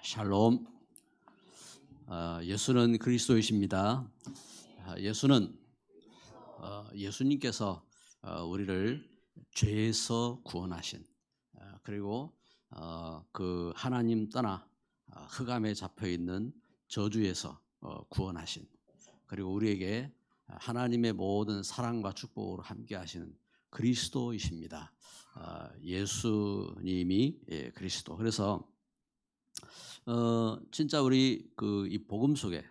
샬롬. 예수는 그리스도이십니다. 예수는 예수님께서 우리를 죄에서 구원하신, 그리고 그 하나님 떠나 흑암에 잡혀 있는 저주에서 구원하신, 그리고 우리에게 하나님의 모든 사랑과 축복으로 함께 하시는 그리스도이십니다. 예수님이 그리스도. 그래서 진짜 우리 이 복음 속에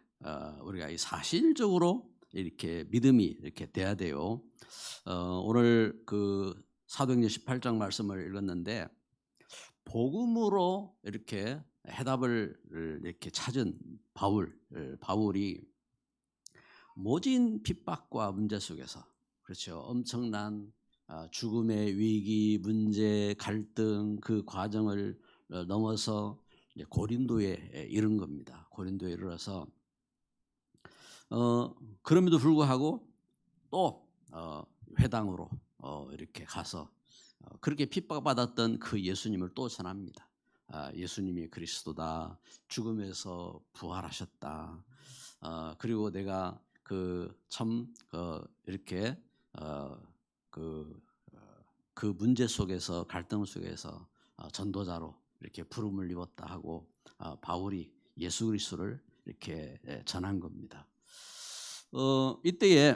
우리가 이 사실적으로 이렇게 믿음이 이렇게 돼야 돼요. 오늘 그 사도행전 18장 말씀을 읽었는데, 복음으로 이렇게 해답을 이렇게 찾은 바울이 모진 핍박과 문제 속에서, 그렇죠, 엄청난 죽음의 위기, 문제, 갈등, 그 과정을 넘어서 고린도에 이른 겁니다. 고린도에 이르러서 그럼에도 불구하고 또 회당으로 이렇게 가서 그렇게 핍박받았던 그 예수님을 또 전합니다. 예수님이 그리스도다, 죽음에서 부활하셨다, 그리고 내가 참 이렇게 그 문제 속에서, 갈등 속에서 전도자로 이렇게 부름을 입었다 하고 바울이 예수 그리스도를 이렇게 전한 겁니다. 이때에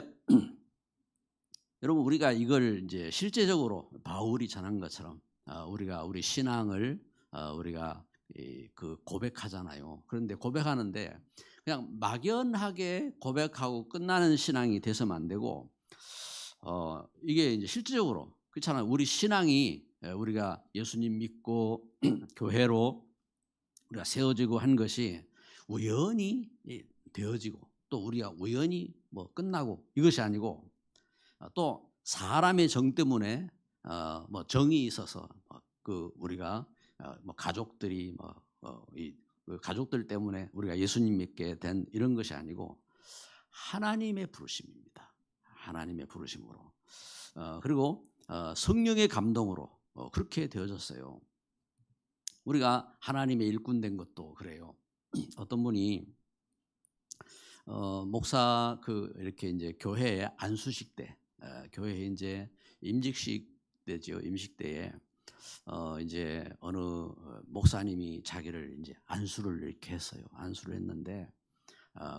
여러분, 우리가 이걸 이제 실제적으로 바울이 전한 것처럼 우리가 우리 신앙을 우리가 그 고백하잖아요. 그런데 고백하는데 그냥 막연하게 고백하고 끝나는 신앙이 돼서는 안 되고, 이게 이제 실질적으로 그렇잖아요. 우리 신앙이, 우리가 예수님 믿고 교회로 우리가 세워지고 한 것이 우연히 되어지고, 또 우리가 우연히 뭐 끝나고 이것이 아니고, 또 사람의 정 때문에 뭐 정이 있어서 우리가 뭐 가족들이 그 가족들 때문에 우리가 예수님 믿게 된 이런 것이 아니고, 하나님의 부르심입니다. 하나님의 부르심으로, 그리고 성령의 감동으로 그렇게 되어졌어요. 우리가 하나님의 일꾼 된 것도 그래요. 어떤 분이 목사 이렇게 이제 교회에 안수식 때, 교회에 이제 임직식 때죠. 임식 때에 이제 어느 목사님이 자기를 이제 안수를 이렇게 했어요. 안수를 했는데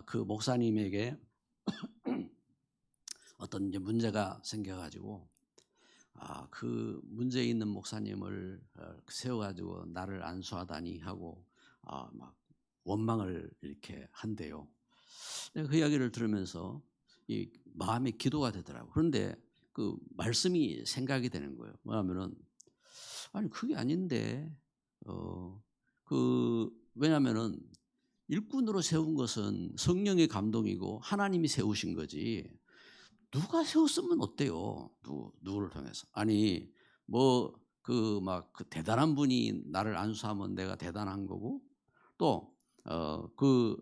그 목사님에게 어떤 이제 문제가 생겨가지고 그 문제 있는 목사님을 세워가지고 나를 안수하다니 하고 막 원망을 이렇게 한대요. 그 이야기를 들으면서 이 마음에 기도가 되더라고요. 그런데 그 말씀이 생각이 되는 거예요. 뭐냐면은, 아니 그게 아닌데, 왜냐면은 일꾼으로 세운 것은 성령의 감동이고 하나님이 세우신 거지, 누가 세웠으면 어때요? 누구를 통해서? 아니 뭐 그 대단한 분이 나를 안수하면 내가 대단한 거고, 또 그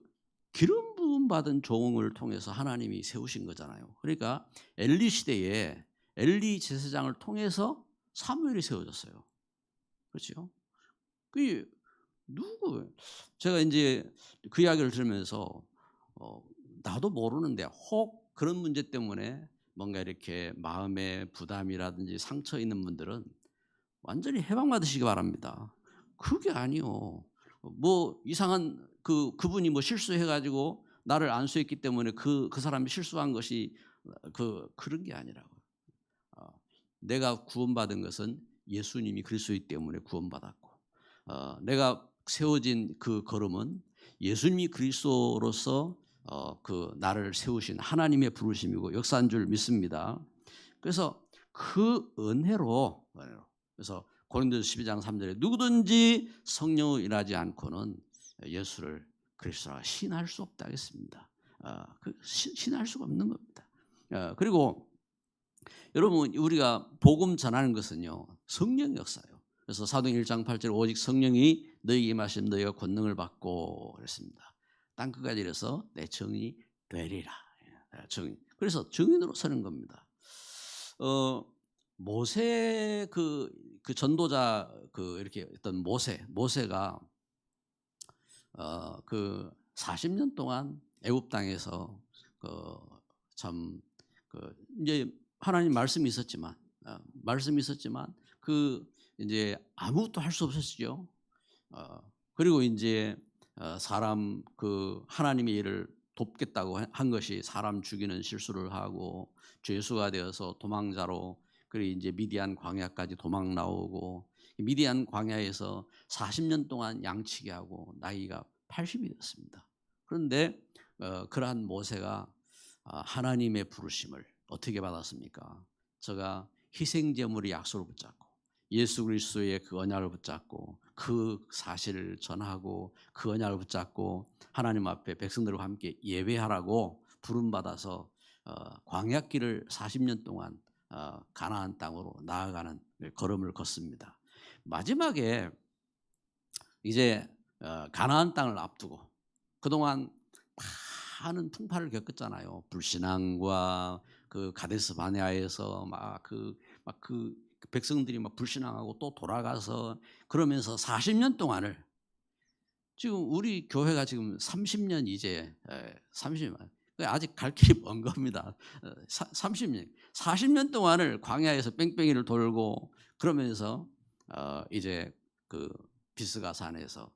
기름 부음 받은 종을 통해서 하나님이 세우신 거잖아요. 그러니까 엘리 시대에 엘리 제사장을 통해서 사무엘이 세워졌어요. 그렇죠? 그 누구? 제가 이제 그 이야기를 들으면서 나도 모르는데 혹 그런 문제 때문에 뭔가 이렇게 마음의 부담이라든지 상처 있는 분들은 완전히 해방받으시기 바랍니다. 그게 아니요. 뭐 이상한 그분이 뭐 실수해가지고 나를 안수했기 때문에 그 사람이 실수한 것이 그런 게 아니라고요. 내가 구원받은 것은 예수님이 그리스도이기 때문에 구원받았고, 내가 세워진 그 걸음은 예수님이 그리스도로서 나를 세우신 하나님의 부르심이고 역사인 줄 믿습니다. 그래서 그 은혜로, 그래서 고린도서 12장 3절에 누구든지 성령으로 일하지 않고는 예수를 그리스도라 신할 수 없다 했습니다. 신할 수가 없는 겁니다. 그리고 여러분, 우리가 복음 전하는 것은요, 성령 역사예요. 그래서 사도행 1장 8절 오직 성령이 너희에게 임하시면 너희가 권능을 받고 그랬습니다. 땅 끝까지 이래서 내 정이 되리라. 정인. 그래서 정인으로 서는 겁니다. 모세 그 전도자 이렇게 어떤 모세가 그 40년 동안 애굽 땅에서 참 이제 하나님 말씀이 있었지만 그 이제 아무것도 할 수 없었죠. 그리고 이제 사람 하나님의 일을 돕겠다고 한 것이 사람 죽이는 실수를 하고 죄수가 되어서 도망자로, 그리고 이제 미디안 광야까지 도망 나오고, 미디안 광야에서 40년 동안 양치기 하고 나이가 80이 됐습니다. 그런데 그러한 모세가 하나님의 부르심을 어떻게 받았습니까? 저가 희생제물의 약속을 붙잡고 예수 그리스도의 그 언약을 붙잡고 그 사실을 전하고 그 언약을 붙잡고 하나님 앞에 백성들과 함께 예배하라고 부름받아서 광야길을 40년 동안 가나안 땅으로 나아가는 걸음을 걷습니다. 마지막에 이제 가나안 땅을 앞두고 그동안 많은 풍파를 겪었잖아요. 불신앙과 그 가데스 바네아에서 그 백성들이 막 불신앙하고 또 돌아가서 그러면서 40년 동안을, 지금 우리 교회가 지금 30년 이제 30년 아직 갈 길이 먼 겁니다. 30년 40년 동안을 광야에서 뺑뺑이를 돌고 그러면서 이제 그 비스가 산에서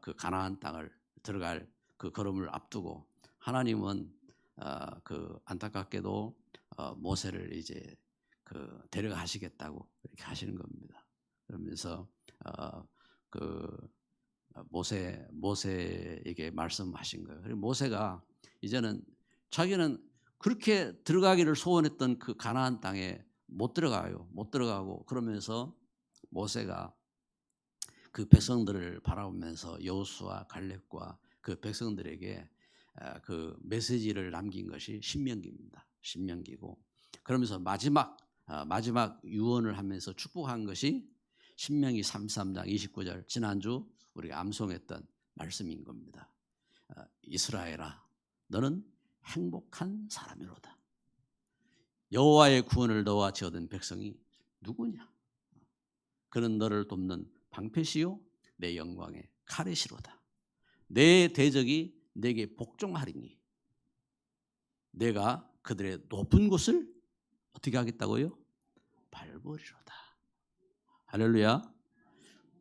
그 가나안 땅을 들어갈 그 걸음을 앞두고 하나님은 그 안타깝게도 모세를 이제 그 데려가시겠다고 이렇게 하시는 겁니다. 그러면서 그 모세에게 말씀하신 거예요. 그리고 모세가 이제는 자기는 그렇게 들어가기를 소원했던 그 가나안 땅에 못 들어가고 그러면서 모세가 그 백성들을 바라보면서 여호수아 갈렙과 그 백성들에게 그 메시지를 남긴 것이 신명기입니다. 신명기고, 그러면서 마지막 유언을 하면서 축복한 것이 신명기 33장 29절, 지난주 우리가 암송했던 말씀인 겁니다. 이스라엘아, 너는 행복한 사람이로다. 여호와의 구원을 너와 지어든 백성이 누구냐? 그는 너를 돕는 방패시요 내 영광의 카레시로다. 내 대적이 내게 복종하리니 내가 그들의 높은 곳을 어떻게 하겠다고요? 밟으리로다. 할렐루야.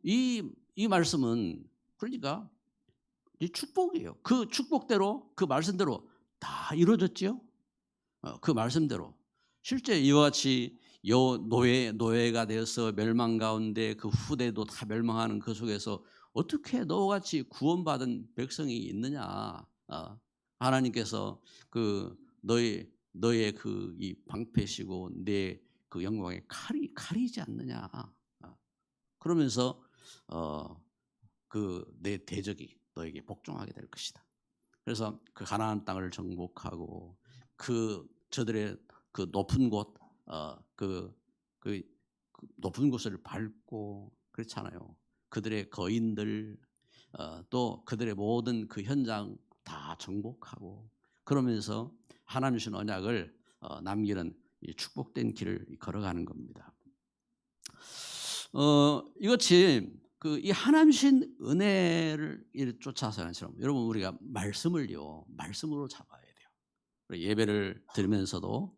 이 말씀은 그러니까 이 축복이에요. 그 축복대로, 그 말씀대로 다 이루어졌죠. 그 말씀대로 실제 이와 같이 노예가 되어서 멸망 가운데 그 후대도 다 멸망하는 그 속에서 어떻게 너와 같이 구원받은 백성이 있느냐? 하나님께서 그 너의 그 이 방패시고 내 그 영광의 칼이지 않느냐? 그러면서 그 내 대적이 너에게 복종하게 될 것이다. 그래서 그 가나안 땅을 정복하고 그 저들의 그 높은 곳, 그 높은 곳을 밟고 그렇잖아요. 그들의 거인들, 또 그들의 모든 그 현장 다 정복하고 그러면서 하나님 주신 언약을 남기는 이 축복된 길을 걸어가는 겁니다. 이것이 이 하나님 주신 은혜를 쫓아서 여러분 우리가 말씀으로 잡아야 돼요. 예배를 드리면서도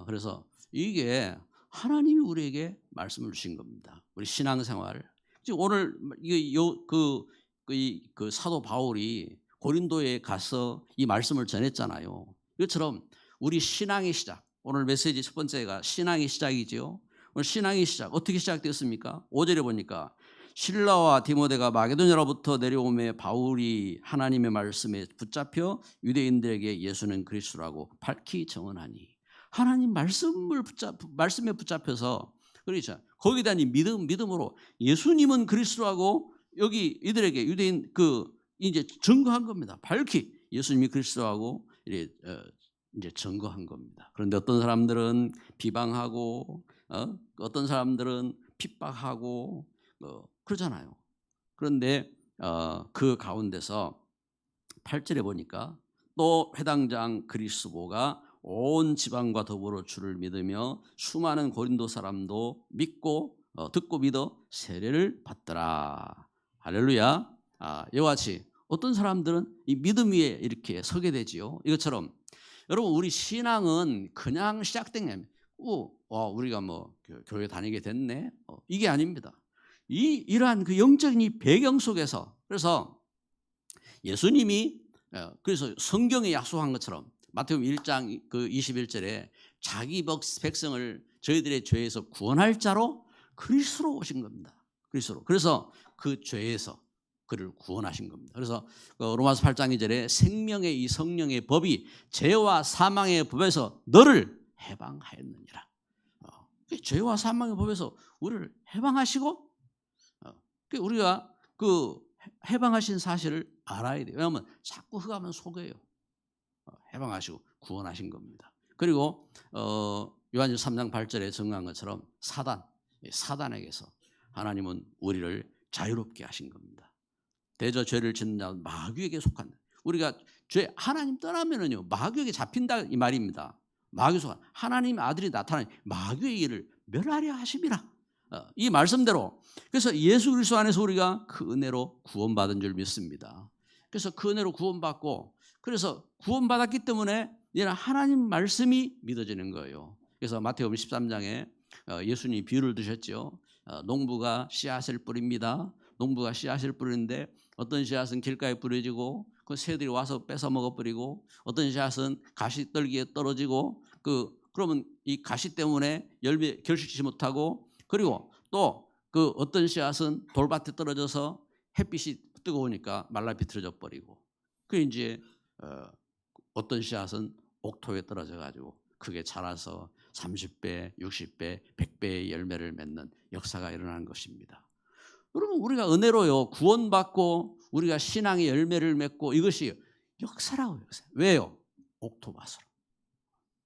그래서 이게 하나님이 우리에게 말씀을 주신 겁니다. 우리 신앙생활. 오늘 그 사도 바울이 고린도에 가서 이 말씀을 전했잖아요. 이것처럼 우리 신앙의 시작. 오늘 메시지 첫 번째가 신앙의 시작이지요. 오늘 신앙의 시작 어떻게 시작됐습니까? 5절에 보니까 실라와 디모데가 마게도냐로부터 내려오매 바울이 하나님의 말씀에 붙잡혀 유대인들에게 예수는 그리스도라고 밝히 증언하니, 하나님 말씀에 붙잡혀서 그렇죠. 거기에 대한 믿음으로 예수님은 그리스도라고 여기 이들에게 유대인 이제 증거한 겁니다. 밝히 예수님이 그리스도라고 이제 증거한 겁니다. 그런데 어떤 사람들은 비방하고 어떤 사람들은 핍박하고 그러잖아요. 그런데 그 가운데서 8절에 보니까 또 회당장 그리스도가 온 지방과 더불어 주를 믿으며 수많은 고린도 사람도 믿고 듣고 믿어 세례를 받더라. 할렐루야. 이와 같이 어떤 사람들은 이 믿음 위에 이렇게 서게 되지요. 이것처럼 여러분 우리 신앙은 그냥 시작된 게 아닙니다. 우리가 뭐 교회 다니게 됐네. 이게 아닙니다. 이러한 그 영적인 이 배경 속에서 그래서 예수님이 그래서 성경에 약속한 것처럼 마태복음 1장 그 21절에 자기 백성을 저희들의 죄에서 구원할 자로 그리스도로 오신 겁니다. 그리스도로. 그래서 그 죄에서 그를 구원하신 겁니다. 그래서 로마서 8장 2절에 생명의 이 성령의 법이 죄와 사망의 법에서 너를 해방하였느니라. 죄와 사망의 법에서 우리를 해방하시고 우리가 그 해방하신 사실을 알아야 돼요. 왜냐하면 자꾸 흑암은 속여요. 해방하시고 구원하신 겁니다. 그리고 요한일서 3장 8절에 증거한 것처럼 사단에게서 하나님은 우리를 자유롭게 하신 겁니다. 대저 죄를 짓는 자는 마귀에게 속한다. 우리가 하나님 떠나면은요 마귀에게 잡힌다 이 말입니다. 마귀 속한 하나님의 아들이 나타나니 마귀의 일을 멸하려 하심이라. 이 말씀대로 그래서 예수 그리스도 안에서 우리가 그 은혜로 구원받은 줄 믿습니다. 그래서 그 은혜로 구원받고 그래서 구원받았기 때문에 이제는 하나님 말씀이 믿어지는 거예요. 그래서 마태복음 13장에 예수님이 비유를 드셨죠. 농부가 씨앗을 뿌립니다. 농부가 씨앗을 뿌리는데 어떤 씨앗은 길가에 뿌려지고 그 새들이 와서 뺏어 먹어버리고 어떤 씨앗은 가시떨기에 떨어지고 그러면 이 가시 때문에 열매 결실치 못하고 그리고 또 그 어떤 씨앗은 돌밭에 떨어져서 햇빛이 뜨거우니까 말라 비틀어져 버리고 그 이제 어떤 씨앗은 옥토에 떨어져 가지고 크게 자라서 30배, 60배, 100배의 열매를 맺는 역사가 일어나는 것입니다. 여러분 우리가 은혜로요 구원받고 우리가 신앙의 열매를 맺고 이것이 역사라고요. 왜요? 옥토밭으로.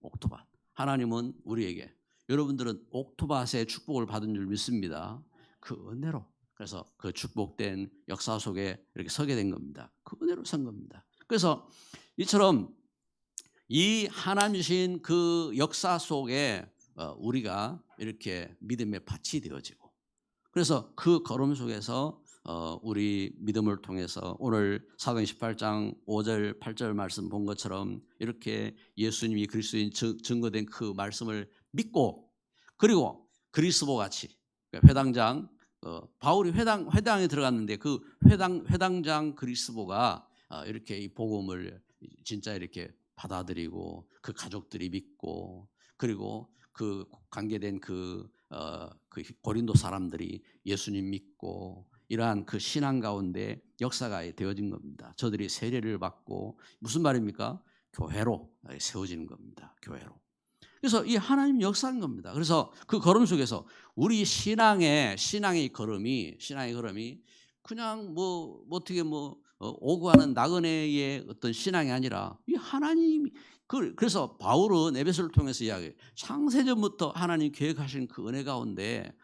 옥토밭. 하나님은 우리에게 여러분들은 옥토밭의 축복을 받은 줄 믿습니다. 그 은혜로. 그래서 그 축복된 역사 속에 이렇게 서게 된 겁니다. 그 은혜로 선 겁니다. 그래서 이처럼 이 하나님 주신 그 역사 속에 우리가 이렇게 믿음의 밭이 되어지고 그래서 그 걸음 속에서 우리 믿음을 통해서 오늘 사도행 18장 5절 8절 말씀 본 것처럼 이렇게 예수님이 그리스도인 증거된 그 말씀을 믿고 그리고 그리스도 같이 회당장 바울이 회당에 들어갔는데 그 회당장 그리스도가 이렇게 이 복음을 진짜 이렇게 받아들이고 그 가족들이 믿고 그리고 그 관계된 그 고린도 사람들이 예수님 믿고 이러한 그 신앙 가운데 역사가 되어진 겁니다. 저들이 세례를 받고 무슨 말입니까? 교회로 세워지는 겁니다. 교회로. 그래서 이 하나님 역사인 겁니다. 그래서 그 걸음 속에서 우리 신앙의 걸음이 그냥 어떻게 오고 하는 나그네의 어떤 신앙이 아니라 이 하나님이 그래서 바울은 에베소를 통해서 이야기해요. 창세전부터 하나님 계획하신 그 은혜 가운데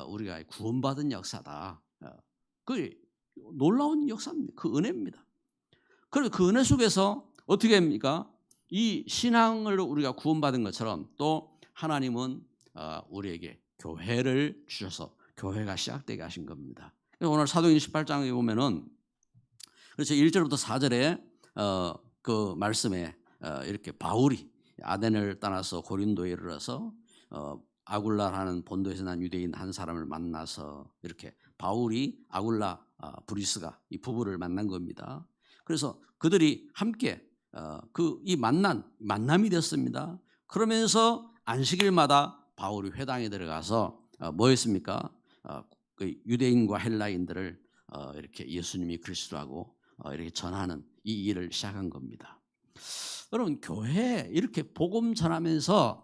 우리가 구원받은 역사다. 그 놀라운 역사입니다. 그 은혜입니다. 그리고 그 은혜 속에서 어떻게 합니까? 이 신앙을 우리가 구원받은 것처럼 또 하나님은 우리에게 교회를 주셔서 교회가 시작되게 하신 겁니다. 오늘 사도행 18장에 보면은 그래서 1절부터 4절에 그 말씀에 이렇게 바울이 아덴을 떠나서 고린도에 이르러서 아굴라라는 본도에서 난 유대인 한 사람을 만나서 이렇게 바울이 아굴라 브리스가 이 부부를 만난 겁니다. 그래서 그들이 함께 이 만남이 됐습니다. 그러면서 안식일마다 바울이 회당에 들어가서 뭐 했습니까? 그 유대인과 헬라인들을 이렇게 예수님이 그리스도라고 이렇게 전하는 이 일을 시작한 겁니다. 여러분 교회 이렇게 복음 전하면서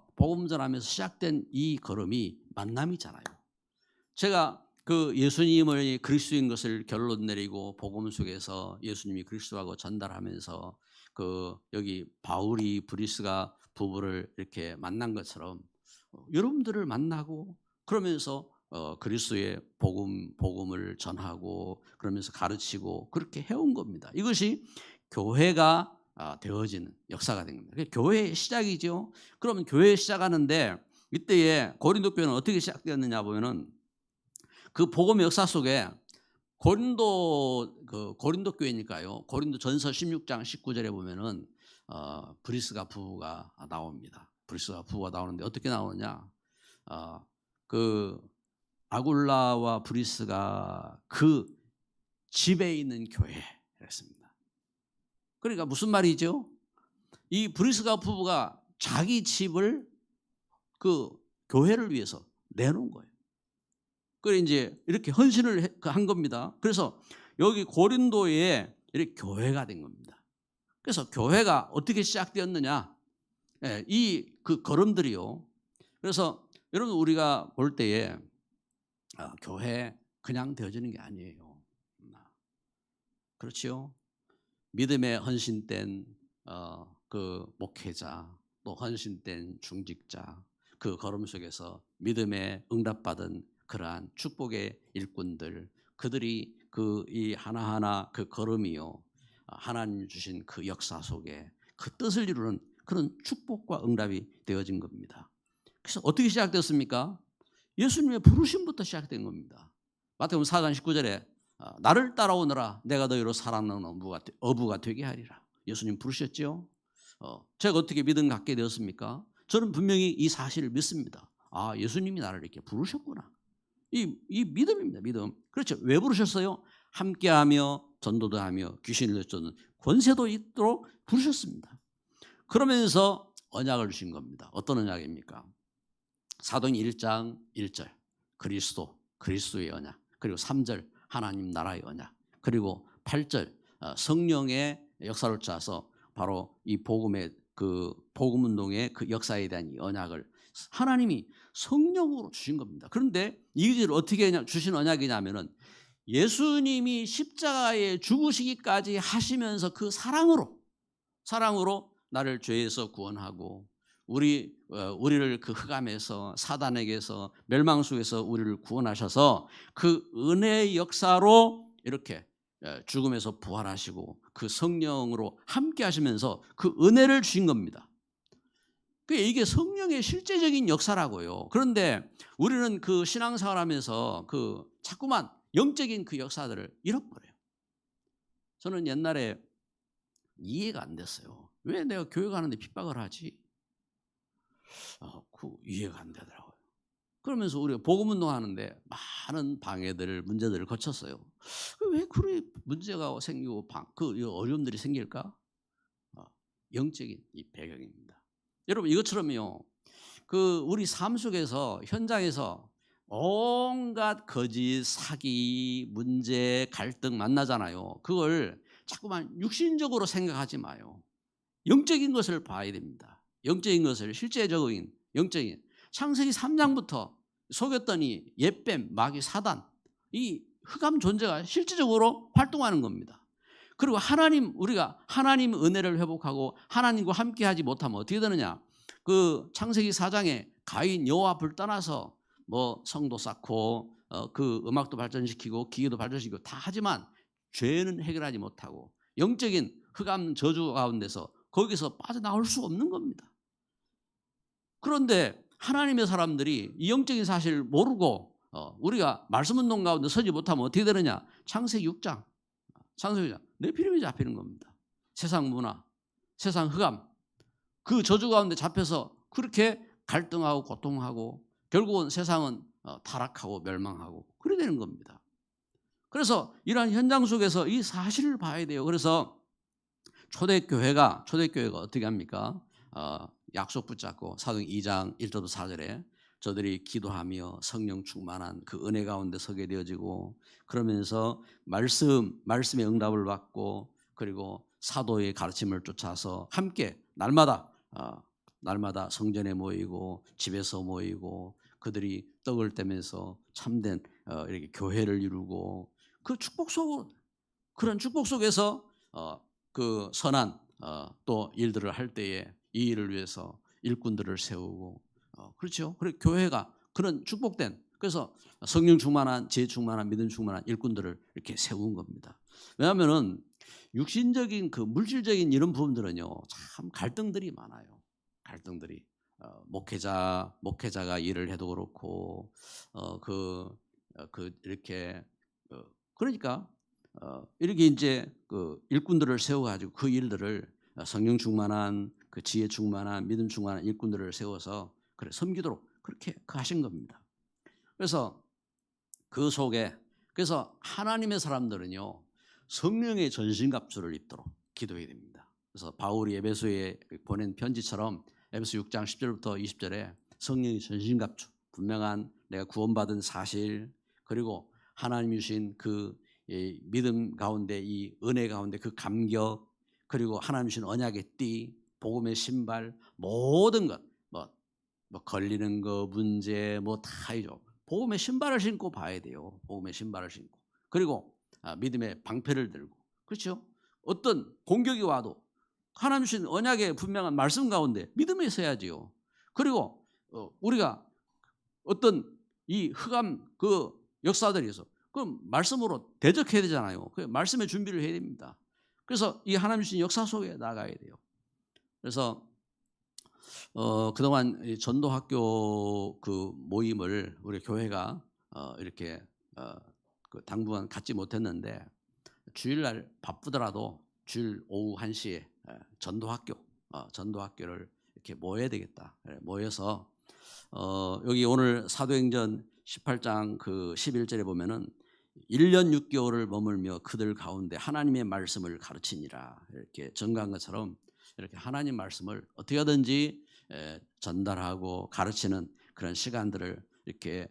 시작된 이 걸음이 만남이잖아요. 제가 그 예수님을 그리스도인 것을 결론 내리고 복음 속에서 예수님이 그리스도라고 전달하면서 여기 바울이 브리스가 부부를 이렇게 만난 것처럼 여러분들을 만나고 그러면서 그리스도의 복음을 전하고 그러면서 가르치고 그렇게 해온 겁니다. 이것이 교회가 되어지는 역사가 된 겁니다. 교회의 시작이죠. 그러면 교회 시작하는데 이때에 고린도 교회는 어떻게 시작되었느냐 보면은 그 복음의 역사 속에 고린도 교회니까요. 고린도전서 16장 19절에 보면은 브리스가 부부가 나옵니다. 브리스가 부부가 나오는데 어떻게 나오느냐? 그 아굴라와 브리스가 그 집에 있는 교회였습니다. 그러니까 무슨 말이죠? 이 브리스가 부부가 자기 집을 그 교회를 위해서 내놓은 거예요. 그래 이제 이렇게 헌신을 한 겁니다. 그래서 여기 고린도에 이렇게 교회가 된 겁니다. 그래서 교회가 어떻게 시작되었느냐? 예, 이 그 걸음들이요. 그래서 여러분 우리가 볼 때에 교회 그냥 되어지는 게 아니에요. 그렇지요? 믿음에 헌신된 그 목회자, 또 헌신된 중직자, 그 걸음 속에서 믿음에 응답받은 그러한 축복의 일꾼들, 그들이 그 이 하나하나 그 걸음이요, 하나님 주신 그 역사 속에 그 뜻을 이루는 그런 축복과 응답이 되어진 겁니다. 그래서 어떻게 시작됐습니까? 예수님의 부르심부터 시작된 겁니다. 마태복음 4장 19절에 나를 따라오너라 내가 너희로 살아나는 어부가 되게 하리라. 예수님 부르셨죠. 제가 어떻게 믿음 갖게 되었습니까? 저는 분명히 이 사실을 믿습니다. 아, 예수님이 나를 이렇게 부르셨구나. 이 믿음입니다. 믿음. 그렇죠. 왜 부르셨어요? 함께하며 전도도 하며 귀신을 내쫓는 권세도 있도록 부르셨습니다. 그러면서 언약을 주신 겁니다. 어떤 언약입니까? 사도행 1장 1절 그리스도의 언약, 그리고 3절 하나님 나라의 언약, 그리고 8절 성령의 역사를 짜서 바로 이 복음의 그 복음 운동의 그 역사에 대한 이 언약을 하나님이 성령으로 주신 겁니다. 그런데 이것을 어떻게 주신 언약이냐면은 예수님이 십자가에 죽으시기까지 하시면서 그 사랑으로 나를 죄에서 구원하고 우리를 그 흑암에서 사단에게서 멸망 속에서 우리를 구원하셔서 그 은혜의 역사로 이렇게 죽음에서 부활하시고 그 성령으로 함께 하시면서 그 은혜를 주신 겁니다. 이게 성령의 실제적인 역사라고요. 그런데 우리는 그 신앙생활 하면서 그 자꾸만 영적인 그 역사들을 잃어버려요. 저는 옛날에 이해가 안 됐어요. 왜 내가 교회 가는데 핍박을 하지? 그 이해가 안 되더라고요. 그러면서 우리가 복음운동 하는데 많은 방해들, 문제들을 거쳤어요. 왜 그런 문제가 생기고 그 어려움들이 생길까? 영적인 이 배경입니다. 여러분 이것처럼요. 그 우리 삶 속에서 현장에서 온갖 거짓, 사기, 문제, 갈등 만나잖아요. 그걸 자꾸만 육신적으로 생각하지 마요. 영적인 것을 봐야 됩니다. 영적인 것을 실제적인 영적인 창세기 3장부터 속였더니 옛뱀, 마귀, 사단 이 흑암 존재가 실질적으로 활동하는 겁니다. 그리고 우리가 하나님 은혜를 회복하고 하나님과 함께하지 못하면 어떻게 되느냐? 그 창세기 4장에 가인 여호와 불 떠나서 뭐 성도 쌓고 그 음악도 발전시키고 기계도 발전시키고 다 하지만 죄는 해결하지 못하고 영적인 흑암 저주 가운데서 거기서 빠져나올 수 없는 겁니다. 그런데 하나님의 사람들이 이 영적인 사실을 모르고 우리가 말씀 운동 가운데 서지 못하면 어떻게 되느냐? 창세기 6장 네피림이 잡히는 겁니다. 세상 문화, 세상 흑암 그 저주 가운데 잡혀서 그렇게 갈등하고 고통하고 결국은 세상은 타락하고 멸망하고 그래 되는 겁니다. 그래서 이러한 현장 속에서 이 사실을 봐야 돼요. 그래서 초대교회가 어떻게 합니까? 약속 붙잡고 사도행 2장 1절부터 4절에 저들이 기도하며 성령 충만한 그 은혜 가운데 서게 되어지고 그러면서 말씀의 응답을 받고 그리고 사도의 가르침을 쫓아서 함께 날마다 성전에 모이고 집에서 모이고 그들이 떡을 떼면서 참된 이렇게 교회를 이루고 그 그런 축복 속에서 그 선한 또 일들을 할 때에 이 일을 위해서 일꾼들을 세우고 그렇죠. 그리고 교회가 그런 축복된 그래서 성령 충만한 지혜 충만한 믿음 충만한 일꾼들을 이렇게 세운 겁니다. 왜냐하면은 육신적인 그 물질적인 이런 부분들은요 참 갈등들이 많아요. 갈등들이 목회자가 일을 해도 그렇고 이렇게 그러니까 이렇게 이제 그 일꾼들을 세워가지고 그 일들을 성령 충만한 그 지혜 충만한 믿음 충만한 일꾼들을 세워서 그래 섬기도록 그렇게 하신 겁니다. 그래서 그 속에 그래서 하나님의 사람들은요 성령의 전신갑주를 입도록 기도해야 됩니다. 그래서 바울이 에베소에 보낸 편지처럼 에베소 6장 10절부터 20절에 성령의 전신갑주 분명한 내가 구원받은 사실 그리고 하나님이 주신 그 믿음 가운데 이 은혜 가운데 그 감격 그리고 하나님 주신 언약의 띠 복음의 신발 모든 것 뭐 걸리는 거 문제 뭐 다 이죠. 복음의 신발을 신고 봐야 돼요. 복음의 신발을 신고 그리고 믿음의 방패를 들고 그렇죠. 어떤 공격이 와도 하나님 주신 언약의 분명한 말씀 가운데 믿음에 서야지요. 그리고 우리가 어떤 이 흑암 그 역사들에서 그 말씀으로 대적해야 되잖아요. 그 말씀의 준비를 해야 됩니다. 그래서 이 하나님 주신 역사 속에 나가야 돼요. 그래서 그동안 이 전도학교 그 모임을 우리 교회가 이렇게 그 당분간 갖지 못했는데 주일날 바쁘더라도 주일 오후 1시에 전도학교를 이렇게 모여야 되겠다. 모여서 여기 오늘 사도행전 18장 그 11절에 보면은 1년 6개월을 머물며 그들 가운데 하나님의 말씀을 가르치니라 이렇게 전가한 것처럼 이렇게 하나님 말씀을 어떻게 하든지 전달하고 가르치는 그런 시간들을 이렇게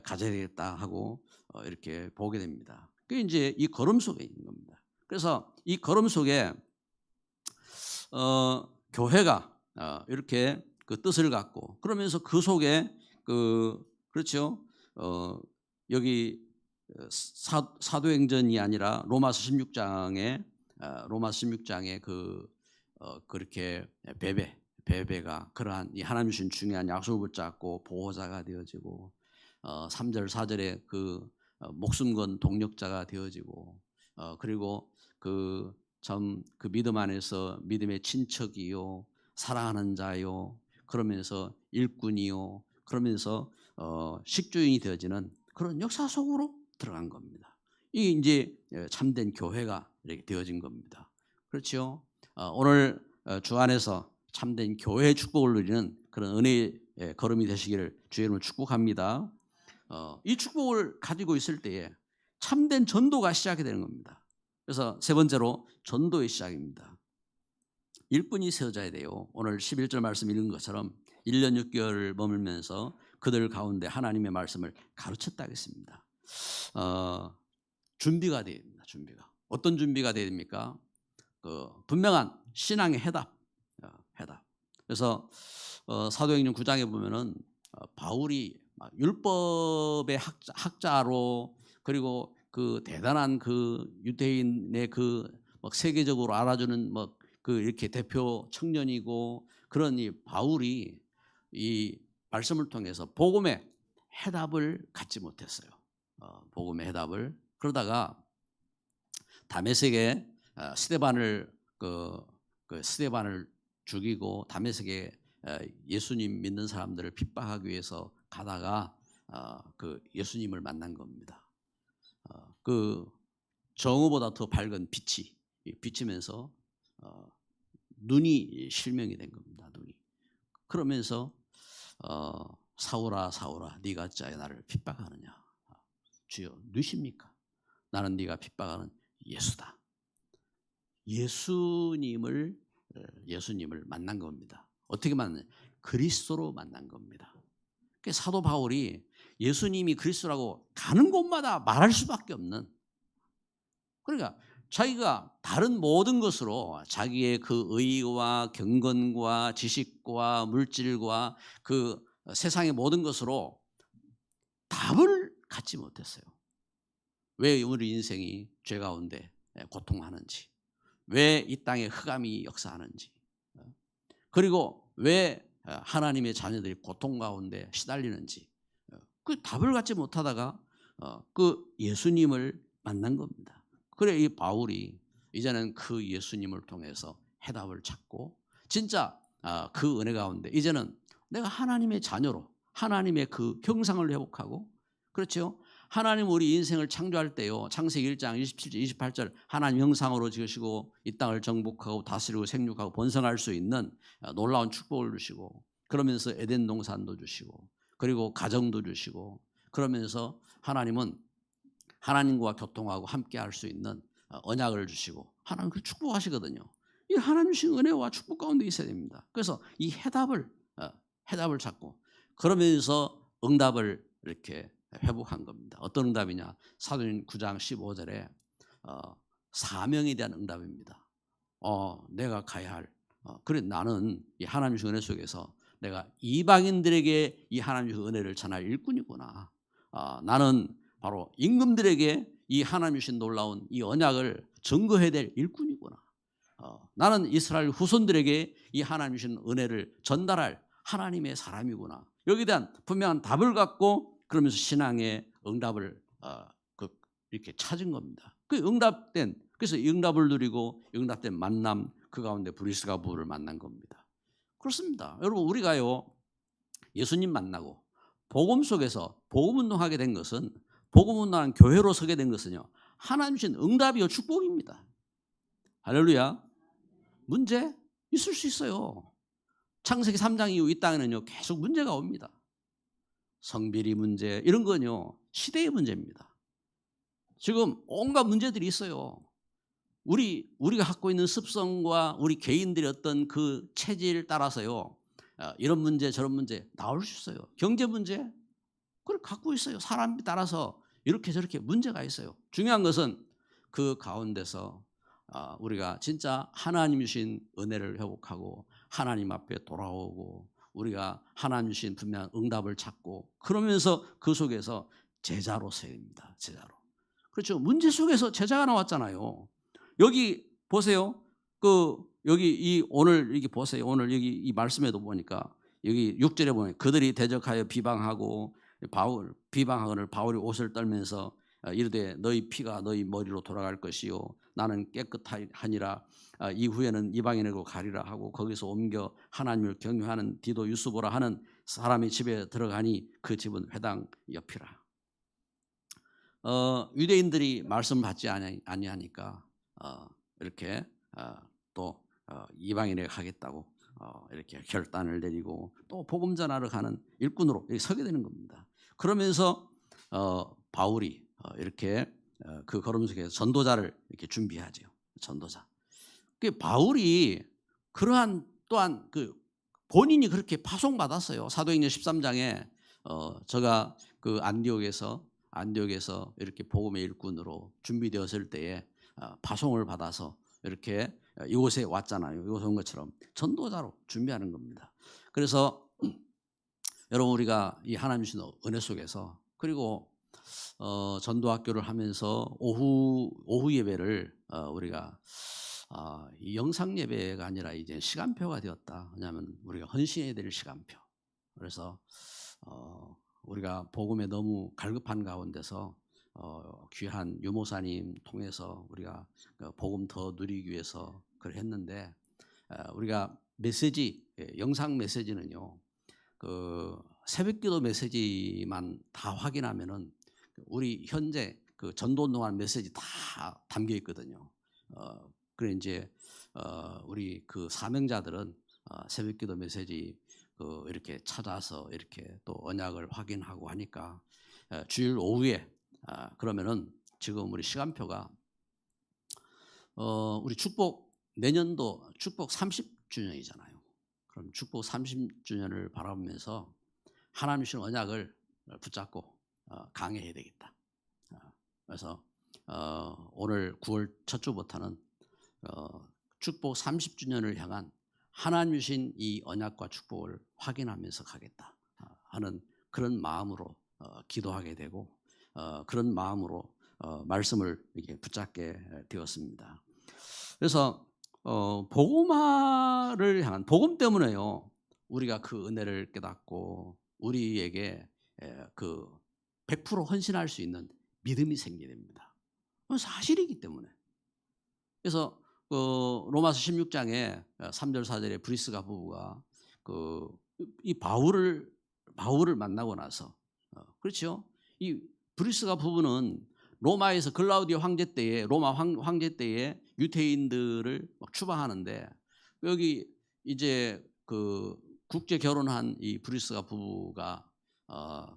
가져야 되겠다 하고 이렇게 보게 됩니다. 그게 이제 이 걸음 속에 있는 겁니다. 그래서 이 걸음 속에 교회가 이렇게 그 뜻을 갖고 그러면서 그 속에 그렇죠. 여기 사도행전이 아니라 로마서 16장에 그렇게 베베가 그러한 이 하나님 주신 중요한 약속을 붙잡고 보호자가 되어지고 3절 4절에 그 목숨 건 동력자가 되어지고 그리고 그 믿음 안에서 믿음의 친척이요 사랑하는 자요 그러면서 일꾼이요 그러면서 식주인이 되어지는 그런 역사 속으로 들어간 겁니다. 이게 이제 참된 교회가 이렇게 되어진 겁니다. 그렇죠? 오늘 주 안에서 참된 교회의 축복을 누리는 그런 은혜의 걸음이 되시기를 주의 이름으로 축복합니다. 이 축복을 가지고 있을 때에 참된 전도가 시작이 되는 겁니다. 그래서 세 번째로 전도의 시작입니다. 일꾼이 세워져야 돼요. 오늘 11절 말씀 읽은 것처럼 1년 6개월을 머물면서 그들 가운데 하나님의 말씀을 가르쳤다 하겠습니다. 준비가 돼야 됩니다. 준비가. 어떤 준비가 돼야 됩니까? 분명한 신앙의 해답. 그래서 사도행전 9장에 보면은 바울이 율법의 학자로 그리고 그 대단한 그 유대인의 그 세계적으로 알아주는 그 이렇게 대표 청년이고 그런 이 바울이 이 말씀을 통해서 복음의 해답을 갖지 못했어요. 복음의 해답을 그러다가 다메섹에 스데반을 스데반을 죽이고 다메섹에 예수님 믿는 사람들을 핍박하기 위해서 가다가 그 예수님을 만난 겁니다. 그 정오보다 더 밝은 빛이 비치면서 눈이 실명이 된 겁니다. 눈이. 그러면서 사울아 사울아 네가 어찌하여 나를 핍박하느냐. 주여 누십니까? 나는 네가 핍박하는 예수다. 예수님을 만난 겁니다. 어떻게 만났냐? 그리스도로 만난 겁니다. 그러니까 사도 바울이 예수님이 그리스도라고 가는 곳마다 말할 수밖에 없는 그러니까 자기가 다른 모든 것으로 자기의 그 의와 경건과 지식과 물질과 그 세상의 모든 것으로 답을 갖지 못했어요. 왜 우리 인생이 죄 가운데 고통하는지, 왜 이 땅에 흑암이 역사하는지, 그리고 왜 하나님의 자녀들이 고통 가운데 시달리는지 그 답을 갖지 못하다가 그 예수님을 만난 겁니다. 그래 이 바울이 이제는 그 예수님을 통해서 해답을 찾고 진짜 그 은혜 가운데 이제는 내가 하나님의 자녀로 하나님의 그 형상을 회복하고 그렇죠. 하나님 우리 인생을 창조할 때요. 창세기 1장 27절 28절 하나님 형상으로 지으시고 이 땅을 정복하고 다스리고 생육하고 번성할 수 있는 놀라운 축복을 주시고 그러면서 에덴 동산도 주시고 그리고 가정도 주시고 그러면서 하나님은 하나님과 교통하고 함께 할 수 있는 언약을 주시고 하나님 그 축복하시거든요. 이 하나님 주신 은혜와 축복 가운데 있어야 됩니다. 그래서 이 해답을 찾고 그러면서 응답을 이렇게 회복한 겁니다. 어떤 응답이냐? 사도행 9장 15절에 사명에 대한 응답입니다. 내가 가야 할 그래 나는 이 하나님 주신 은혜 속에서 내가 이방인들에게 이 하나님 주신 은혜를 전할 일꾼이구나. 나는 바로 임금들에게 이 하나님 주신 놀라운 이 언약을 증거해야 될 일꾼이구나. 나는 이스라엘 후손들에게 이 하나님 주신 은혜를 전달할 하나님의 사람이구나. 여기에 대한 분명한 답을 갖고 그러면서 신앙의 응답을 이렇게 찾은 겁니다. 그래서 응답을 누리고 응답된 만남 그 가운데 브리스가 부부를 만난 겁니다. 그렇습니다. 여러분 우리가요 예수님 만나고 복음 속에서 복음 운동하게 된 것은 복음 운동하는 교회로 서게 된 것은요 하나님 주신 응답이요 축복입니다. 할렐루야. 문제 있을 수 있어요. 창세기 3장 이후 이 땅에는요 계속 문제가 옵니다. 성비리 문제 이런 건요 시대의 문제입니다. 지금 온갖 문제들이 있어요. 우리가 갖고 있는 습성과 우리 개인들의 어떤 그 체질 따라서요 이런 문제 저런 문제 나올 수 있어요. 경제 문제 그걸 갖고 있어요. 사람에 따라서 이렇게 저렇게 문제가 있어요. 중요한 것은 그 가운데서 우리가 진짜 하나님 주신 은혜를 회복하고 하나님 앞에 돌아오고 우리가 하나님 주신 분명한 응답을 찾고 그러면서 그 속에서 제자로 서야 됩니다. 제자로. 그렇죠. 문제 속에서 제자가 나왔잖아요. 여기 보세요. 여기 오늘 이게 보세요. 오늘 여기 이 말씀에도 보니까 여기 6절에 보면 그들이 대적하여 비방하고 비방하거늘 바울이 옷을 떨면서 이르되 너희 피가 너희 머리로 돌아갈 것이요 나는 깨끗하니라 이후에는 이방인에게로 가리라 하고 거기서 옮겨 하나님을 경외하는 디도 유스보라 하는 사람의 집에 들어가니 그 집은 회당 옆이라. 유대인들이 말씀 받지 아니하니까 이렇게 또 이방인에게 가겠다고 이렇게 결단을 내리고 또 복음 전하러 가는 일꾼으로 여기 서게 되는 겁니다. 그러면서 바울이 이렇게 그 걸음 속에서 전도자를 이렇게 준비하죠. 전도자. 그 바울이 그러한 또한 그 본인이 그렇게 파송받았어요. 사도행전 13장에 제가 그 안디옥에서 이렇게 복음의 일꾼으로 준비되었을 때에 파송을 받아서 이렇게 이곳에 왔잖아요. 이곳에 온 것처럼 전도자로 준비하는 겁니다. 그래서 여러분 우리가 이 하나님 주신 은혜 속에서 그리고 전도학교를 하면서 오후 예배를 우리가 이 영상 예배가 아니라 이제 시간표가 되었다. 왜냐하면 우리가 헌신해야 될 시간표. 그래서 우리가 복음에 너무 갈급한 가운데서 귀한 유모사님 통해서 우리가 복음 더 누리기 위해서 그걸 했는데 우리가 메시지 영상 메시지는요 그 새벽기도 메시지만 다 확인하면은 우리 현재 그 전도운동하는 메시지 다 담겨 있거든요. 그래 이제 우리 그 사명자들은 새벽기도 메시지 이렇게 찾아서 이렇게 또 언약을 확인하고 하니까 주일 오후에 그러면은 지금 우리 시간표가 우리 축복 내년도 축복 30주년이잖아요. 그럼 축복 30주년을 바라보면서 하나님 주신 언약을 붙잡고 강해해야 되겠다. 그래서 오늘 9월 첫 주부터는 축복 30주년을 향한 하나님 주신 이 언약과 축복을 확인하면서 가겠다 하는 그런 마음으로 기도하게 되고 그런 마음으로 말씀을 이렇게 붙잡게 되었습니다. 그래서 복음화를 향한 복음 때문에요. 우리가 그 은혜를 깨닫고 우리에게 그 100% 헌신할 수 있는 믿음이 생기게 됩니다. 사실이기 때문에. 그래서 로마서 16장에 3절 4절에 브리스가 부부가 이 바울을 만나고 나서 그렇죠. 이 브리스가 부부는 로마에서 글라우디오 황제 때에 로마 황제 때에 유태인들을 막 추방하는데 여기 이제 그 국제 결혼한 이 브리스가 부부가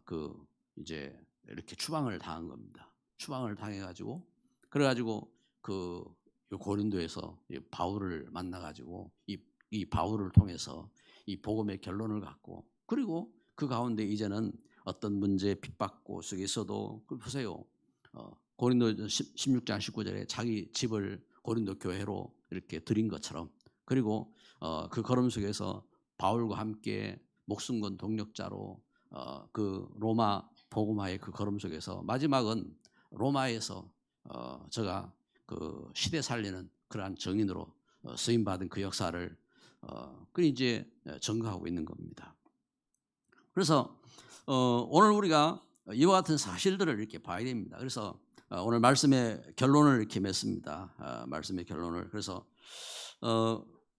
그 이제 이렇게 추방을 당한 겁니다. 추방을 당해가지고 그래가지고 그 고린도에서 바울을 만나가지고 이 바울을 통해서 이 복음의 결론을 갖고 그리고 그 가운데 이제는 어떤 문제 핍박고 속에서도 보세요. 고린도 16장 19절에 자기 집을 고린도 교회로 이렇게 드린 것처럼 그리고 그 걸음 속에서 바울과 함께 목숨 건 동력자로 그 로마 복음화의 그 걸음 속에서 마지막은 로마에서 제가 그 시대 살리는 그러한 정인으로 쓰임 받은 그 역사를 그 이제 증거하고 있는 겁니다. 그래서 오늘 우리가 이와 같은 사실들을 이렇게 봐야 됩니다. 그래서 오늘 말씀의 결론을 이렇게 맺습니다. 말씀의 결론을. 그래서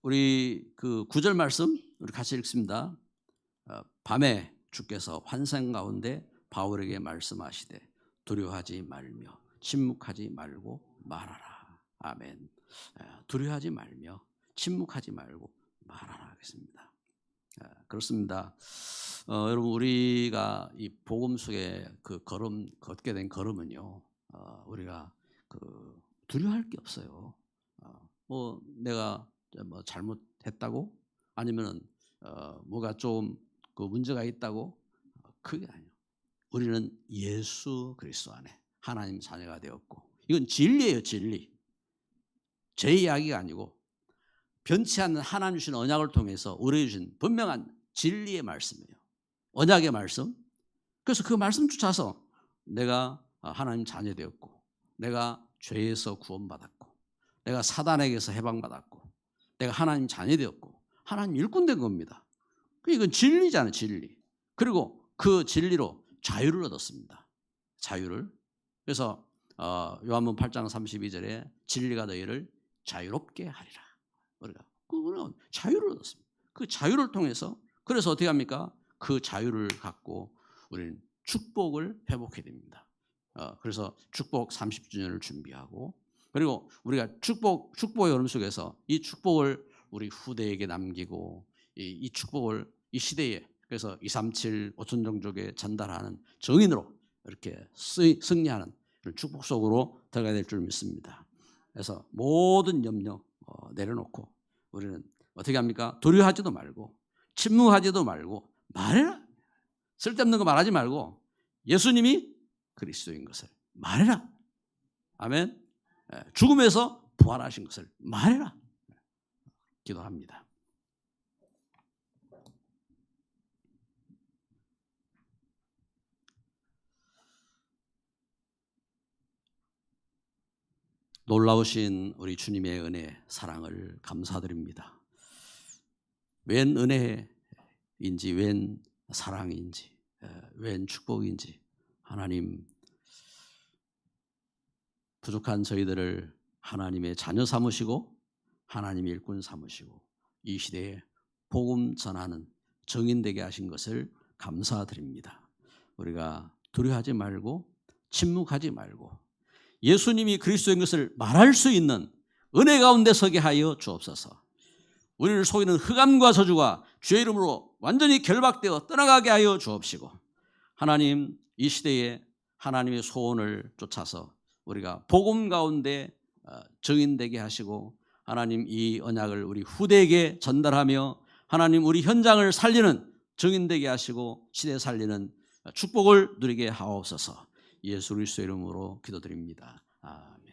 우리 그 9절 말씀 우리 같이 읽습니다. 밤에 주께서 환상 가운데 바울에게 말씀하시되 두려워하지 말며 침묵하지 말고 말하라. 아멘. 두려워하지 말며 침묵하지 말고 말하라 하겠습니다. 그렇습니다. 여러분 우리가 이 복음 속에 그 걸음 걷게 된 걸음은요. 우리가 그 두려워할 게 없어요. 뭐 내가 뭐 잘못했다고 아니면은 뭐가 좀 그 문제가 있다고 그게 아니에요. 우리는 예수 그리스도 안에 하나님 자녀가 되었고 이건 진리예요, 진리. 제 이야기가 아니고 변치 않는 하나님 주신 언약을 통해서 우리에게 주신 분명한 진리의 말씀이에요. 언약의 말씀. 그래서 그 말씀 쫓아서 내가 하나님 자녀 되었고 내가 죄에서 구원받았고 내가 사단에게서 해방받았고 내가 하나님 자녀 되었고 하나님 일꾼 된 겁니다. 이건 진리잖아요, 진리. 그리고 그 진리로 자유를 얻었습니다. 자유를. 그래서 요한복음 8장 32절에 진리가 너희를 자유롭게 하리라. 우리가 그거는 자유를 얻었습니다. 그 자유를 통해서 그래서 어떻게 합니까? 그 자유를 갖고 우리는 축복을 회복해야 됩니다. 그래서 축복 30주년을 준비하고 그리고 우리가 축복의 흐름 속에서 이 축복을 우리 후대에게 남기고 이 축복을 이 시대에 그래서 237 5천종족에 전달하는 정인으로 이렇게 승리하는 그런 축복 속으로 들어가야 될 줄 믿습니다. 그래서 모든 염려 내려놓고 우리는 어떻게 합니까? 두려워하지도 말고 침묵하지도 말고 말해라. 쓸데없는 거 말하지 말고 예수님이 그리스도인 것을 말해라. 아멘. 죽음에서 부활하신 것을 말해라. 기도합니다. 놀라우신 우리 주님의 은혜, 사랑을 감사드립니다. 웬 은혜인지, 웬 사랑인지, 웬 축복인지 하나님 부족한 저희들을 하나님의 자녀 삼으시고 하나님의 일꾼 삼으시고 이 시대에 복음 전하는 정인 되게 하신 것을 감사드립니다. 우리가 두려워하지 말고 침묵하지 말고 예수님이 그리스도인 것을 말할 수 있는 은혜 가운데 서게 하여 주옵소서. 우리를 속이는 흑암과 저주가 주의 이름으로 완전히 결박되어 떠나가게 하여 주옵시고 하나님 이 시대에 하나님의 소원을 쫓아서 우리가 복음 가운데 정인되게 하시고 하나님 이 언약을 우리 후대에게 전달하며 하나님 우리 현장을 살리는 정인되게 하시고 시대 살리는 축복을 누리게 하옵소서. 예수 그리스도의 이름으로 기도드립니다. 아멘.